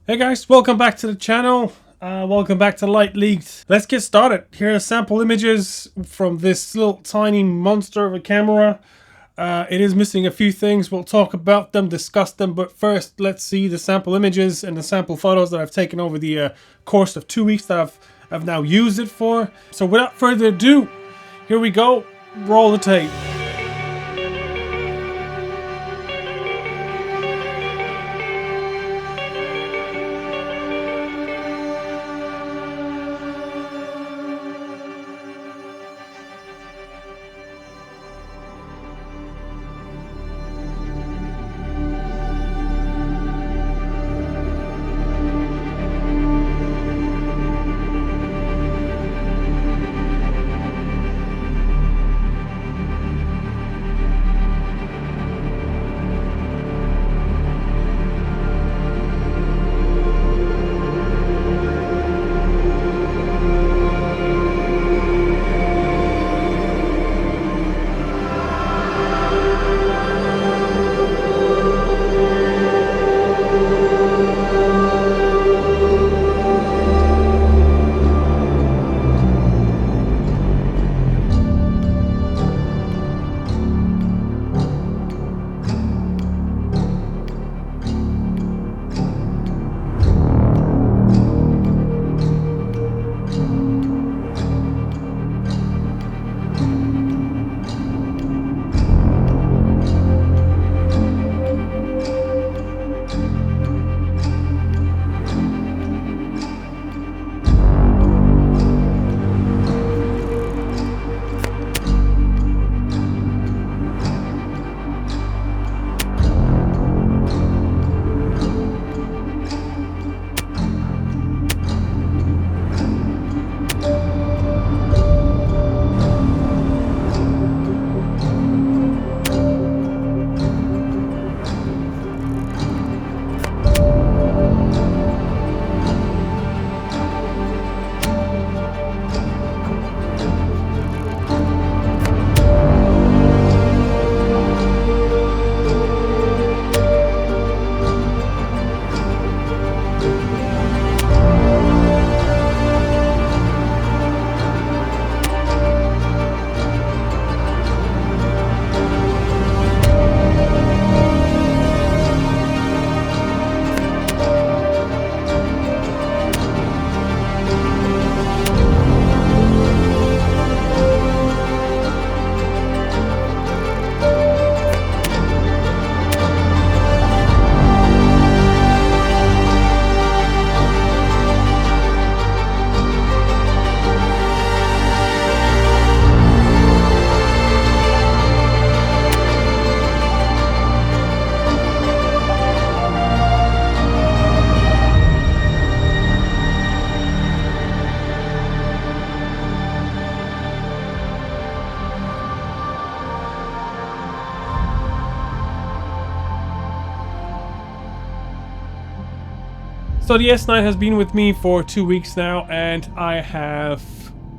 Hey guys, welcome back to the channel. Welcome back to Light Leaked. Let's get started. Here are sample images from this little tiny monster of a camera. It is missing a few things. We'll talk about them, discuss them, but first let's see the sample images and the sample photos that I've taken over the course of 2 weeks that I've now used it for. So without further ado, here we go. Roll the tape. So the S9 has been with me for 2 weeks now, and I have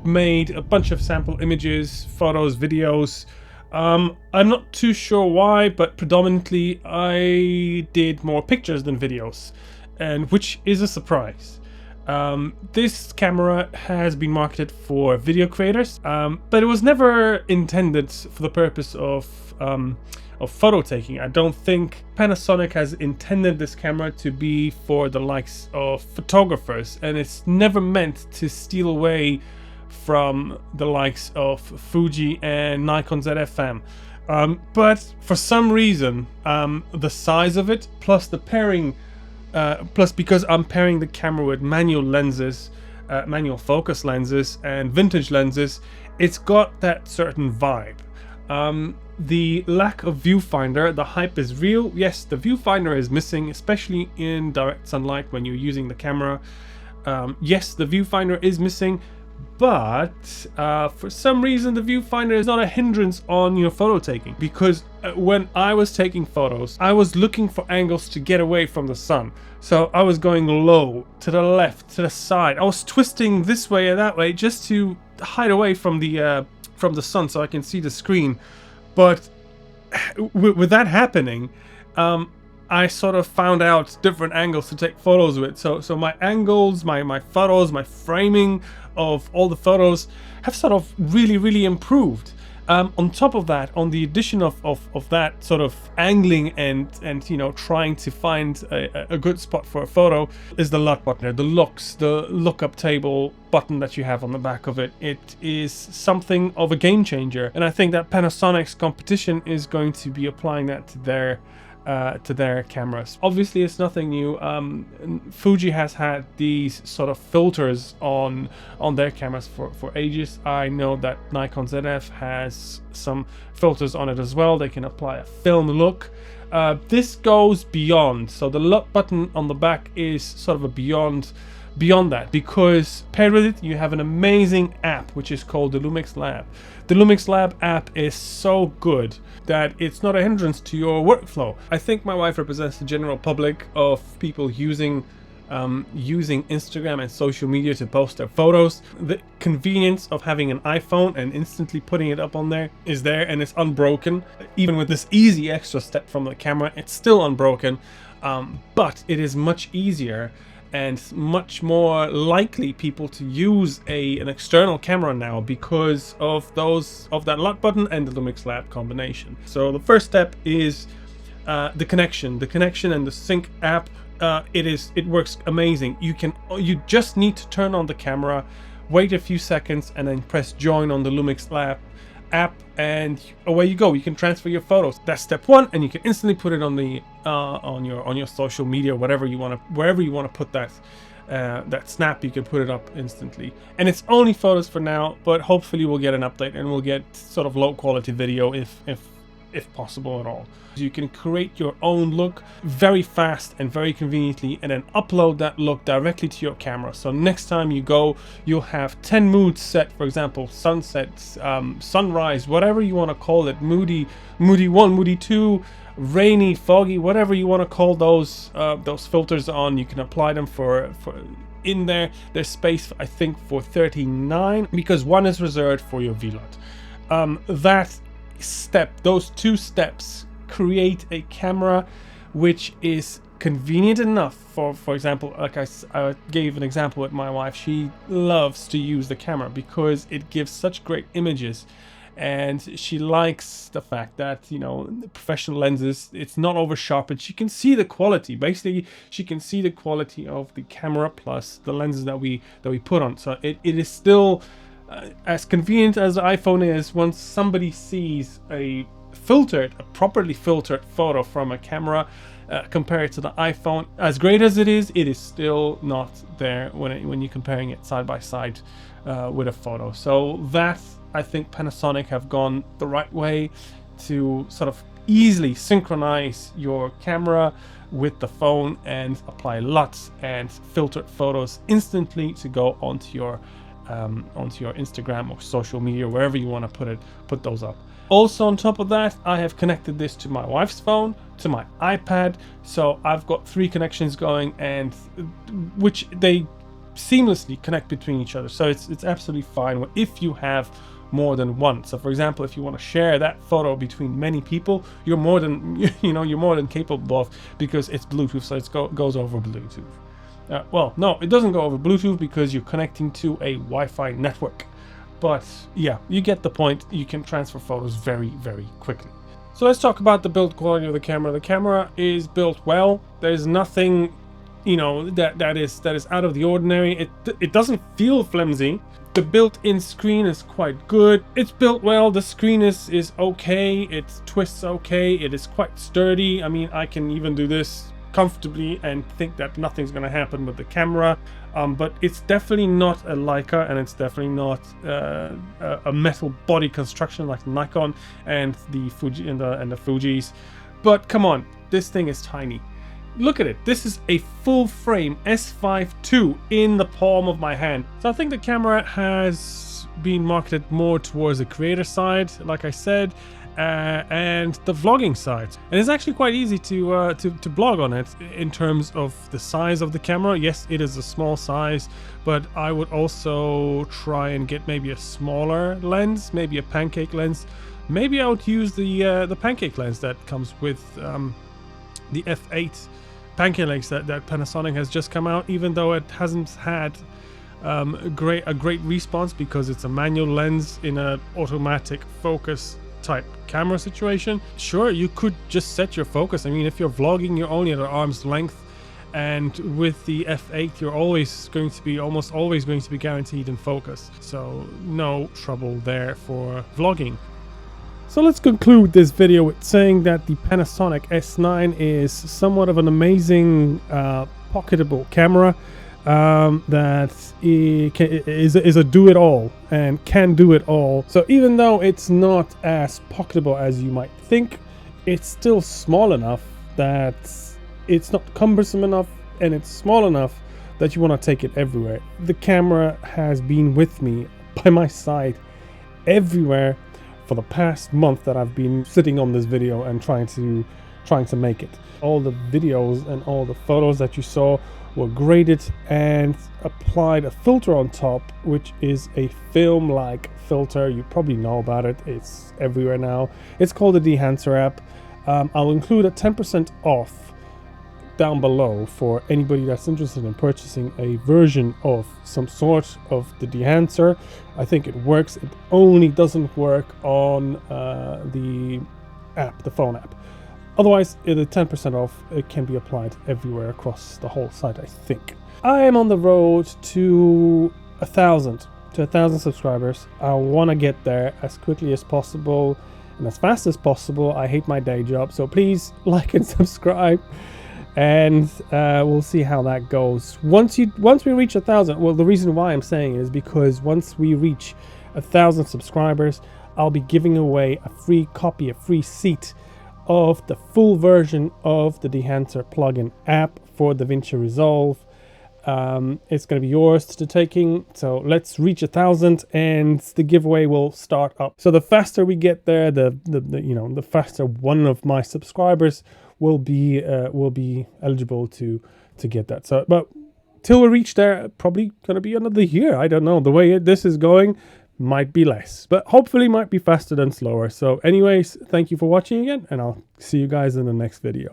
made a bunch of sample images, photos, videos. I'm not too sure why, but predominantly I did more pictures than videos, and which is a surprise. This camera has been marketed for video creators, but it was never intended for the purpose of photo taking. I don't think Panasonic has intended this camera to be for the likes of photographers, and it's never meant to steal away from the likes of Fuji and Nikon ZF-M. But for some reason, the size of it, plus the pairing, plus because I'm pairing the camera with manual lenses, manual focus lenses and vintage lenses, it's got that certain vibe. The lack of viewfinder, the hype is real. Yes, the viewfinder is missing, especially in direct sunlight when you're using the camera. Yes, the viewfinder is missing, but for some reason the viewfinder is not a hindrance on your photo taking, because when I was taking photos, I was looking for angles to get away from the sun. So I was going low, to the left, to the side. I was twisting this way and that way just to hide away from the sun so I can see the screen. But with that happening, I sort of found out different angles to take photos with. So my angles, my photos, my framing of all the photos have sort of really improved. On top of that, on the addition of that sort of angling and you know, trying to find a good spot for a photo, is the LUT button, the lookup table button that you have on the back of it. It is something of a game changer, and I think that Panasonic's competition is going to be applying that to their cameras. Obviously, it's nothing new. Fuji has had these sort of filters on their cameras for ages. I know that Nikon ZF has some filters on it as well. They can apply a film look. This goes beyond. So the LUT button on the back is sort of a beyond that, because paired with it you have an amazing app which is called the Lumix Lab. The Lumix Lab app is so good that it's not a hindrance to your workflow. I think my wife represents the general public of people using Instagram and social media to post their photos. The convenience of having an iPhone and instantly putting it up on there is there, and it's unbroken. Even with this easy extra step from the camera, it's still unbroken, but it is much easier and much more likely people to use an external camera now because of that LUT button and the Lumix Lab combination. So the first step is the connection and the sync app. It works amazing. You just need to turn on the camera, wait a few seconds, and then press join on the Lumix Lab app, and away you go. You can transfer your photos. That's step one, and you can instantly put it on the on your social media, wherever you want to put that snap. You can put it up instantly, and it's only photos for now, but hopefully we'll get an update and we'll get sort of low quality video if possible at all. You can create your own look very fast and very conveniently, and then upload that look directly to your camera. So next time you go, you'll have 10 moods set, for example, sunset, sunrise, whatever you want to call it, moody 1, moody 2, rainy, foggy, whatever you want to call those filters on. You can apply them for in there. There's space, I think, for 39, because one is reserved for your VLOT. Those two steps create a camera which is convenient enough for example, like I gave an example with my wife. She loves to use the camera because it gives such great images, and she likes the fact that, you know, the professional lenses, it's not over sharpened. She can see the quality. Basically, she can see the quality of the camera plus the lenses that we put on. So it is still as convenient as the iPhone is. Once somebody sees a properly filtered photo from a camera compared to the iPhone, as great as it is still not there when you're comparing it side by side with a photo. So that, I think Panasonic have gone the right way to sort of easily synchronize your camera with the phone and apply LUTs and filtered photos instantly to go onto your Instagram or social media, wherever you want to put those up. Also, on top of that, I have connected this to my wife's phone, to my iPad, so I've got 3 connections going, and which they seamlessly connect between each other. So it's absolutely fine if you have more than one. So for example, if you want to share that photo between many people, you're more than capable of, because it's Bluetooth, so it goes over Bluetooth. Well, no, it doesn't go over Bluetooth because you're connecting to a Wi-Fi network. But yeah, you get the point. You can transfer photos very quickly. So let's talk about the build quality of the camera. The camera is built well. There's nothing, you know, that is out of the ordinary. It doesn't feel flimsy. The built-in screen is quite good. It's built well. The screen is okay. It twists okay. It is quite sturdy. I mean, I can even do this comfortably and think that nothing's going to happen with the camera, but it's definitely not a Leica, and it's definitely not a metal body construction like Nikon and the Fuji and the Fujis. But come on, this thing is tiny. Look at it. This is a full frame S5 II in the palm of my hand. So I think the camera has been marketed more towards the creator side, like I said, and the vlogging side, and it's actually quite easy to blog on it in terms of the size of the camera. Yes, it is a small size, but I would also try and get maybe a smaller lens, maybe a pancake lens. Maybe I would use the pancake lens that comes with the F8 pancake legs that Panasonic has just come out, even though it hasn't had a great response because it's a manual lens in a automatic focus type camera situation. Sure, you could just set your focus. I mean, if you're vlogging, you're only at an arm's length, and with the F8 you're almost always going to be guaranteed in focus, so no trouble there for vlogging. So let's conclude this video with saying that the Panasonic S9 is somewhat of an amazing pocketable camera that is a do-it-all and can do it all. So even though it's not as pocketable as you might think, it's still small enough that it's not cumbersome enough, and it's small enough that you want to take it everywhere. The camera has been with me, by my side, everywhere for the past month that I've been sitting on this video and trying to make it. All the videos and all the photos that you saw were graded and applied a filter on top, which is a film-like filter. You probably know about it. It's everywhere now. It's called the Dehancer app. I'll include a 10% off down below for anybody that's interested in purchasing a version of some sort of the Dehancer. I think it works. It only doesn't work on the app, the phone app. Otherwise, the 10% off, it can be applied everywhere across the whole site, I think. I am on the road to 1,000 subscribers. I want to get there as quickly as possible and as fast as possible. I hate my day job, so please like and subscribe, and we'll see how that goes. Once we reach 1,000, well, the reason why I'm saying it is because once we reach 1,000 subscribers, I'll be giving away a free copy, a free seat of the full version of the Dehancer plugin app for DaVinci Resolve. It's going to be yours to taking, so let's reach 1,000 and the giveaway will start up. So the faster we get there, the faster one of my subscribers will be eligible to get that. So, but till we reach there, probably going to be another year. I don't know. The way this is going, might be less, but hopefully might be faster than slower. So anyways, thank you for watching again, and I'll see you guys in the next video.